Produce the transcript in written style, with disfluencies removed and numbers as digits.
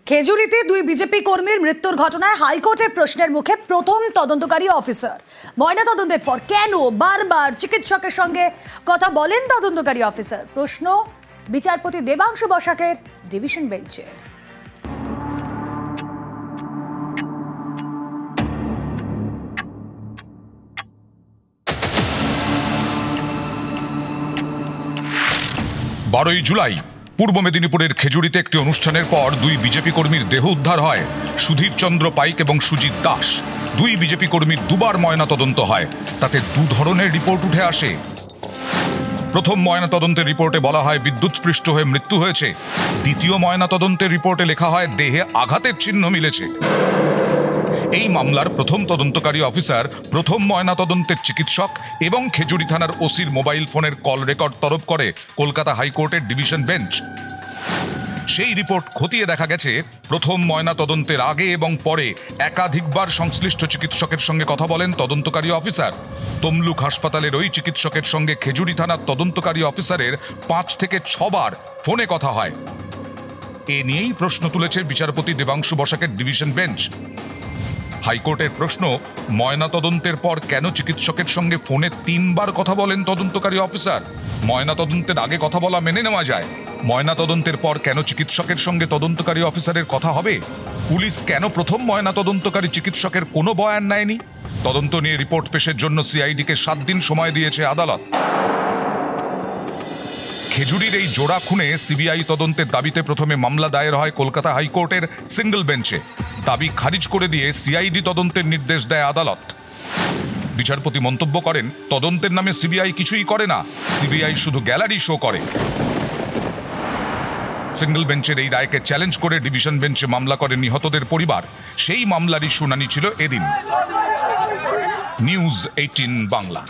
খেজুরিতে দুই বিজেপি কর্মীর মৃত্যুর ঘটনায় হাইকোর্টের প্রশ্নের মুখে প্রথম তদন্তকারী অফিসার। ময়নাতদন্তের পর কেন বারবার চিকিৎসকের সঙ্গে কথা বলেন তদন্তকারী অফিসার? প্রশ্ন বিচারপতি দেবাংশু বসাকের ডিভিশন বেঞ্চে। জুলাই পূর্ব মেদিনীপুরের খেজুরিতে একটি অনুষ্ঠানের পর দুই বিজেপি কর্মীর দেহ উদ্ধার হয়। সুধীর চন্দ্র পাইক এবং সুজিত দাস। দুই বিজেপি কর্মীর দুবার ময়নাতদন্ত হয়, তাতে দু ধরনের রিপোর্ট উঠে আসে। প্রথম ময়নাতদন্তের রিপোর্টে বলা হয় বিদ্যুৎস্পৃষ্ট হয়ে মৃত্যু হয়েছে। দ্বিতীয় ময়নাতদন্তের রিপোর্টে লেখা হয় দেহে আঘাতের চিহ্ন মিলেছে। এই মামলার প্রথম তদন্তকারী অফিসার, প্রথম ময়নাতদন্তের চিকিৎসক এবং খেজুরি থানার ওসির মোবাইল ফোনের কল রেকর্ড তলব করে কলকাতা হাইকোর্টের ডিভিশন বেঞ্চ। সেই রিপোর্ট খতিয়ে দেখা গেছে প্রথম ময়নাতদন্তের আগে এবং পরে একাধিকবার সংশ্লিষ্ট চিকিৎসকের সঙ্গে কথা বলেন তদন্তকারী অফিসার। তমলুক হাসপাতালের ওই চিকিৎসকের সঙ্গে খেজুরি থানার তদন্তকারী অফিসারের 5 থেকে 6 বার ফোনে কথা হয়। এ নিয়েই প্রশ্ন তুলেছে বিচারপতি দেবাংশু বসাকের ডিভিশন বেঞ্চ। হাইকোর্টের প্রশ্ন, ময়নাতদন্তের পর কেন চিকিৎসকের সঙ্গে ফোনে 3 বার কথা বলেন তদন্তকারী অফিসার? ময়নাতদন্তের আগে কথা বলা মেনে নেওয়া যায়, ময়নাতদন্তের পর কেন চিকিৎসকের সঙ্গে তদন্তকারী অফিসারের কথা হবে? পুলিশ কেন প্রথম ময়নাতদন্তকারী চিকিৎসকের কোনো বয়ান নেয়নি? তদন্ত নিয়ে রিপোর্ট পেশের জন্য সিআইডিকে 7 দিন সময় দিয়েছে আদালত। খেজুরির এই জোড়া খুনে সিবিআই তদন্তের দাবিতে প্রথমে মামলা দায়ের হয় কলকাতা হাইকোর্টের সিঙ্গল বেঞ্চে। দাবি খারিজ করে দিয়ে সিআইডি তদন্তের নির্দেশ দেয় আদালত। বিচারপতি মন্তব্য করেন, তদন্তের নামে সিবিআই কিছুই করে না, সিবিআই শুধু গ্যালারি শো করে। সিঙ্গল বেঞ্চের এই রায়কে চ্যালেঞ্জ করে ডিভিশন বেঞ্চে মামলা করে নিহতদের পরিবার। সেই মামলারই শুনানি ছিল এদিন। নিউজ 18 বাংলা।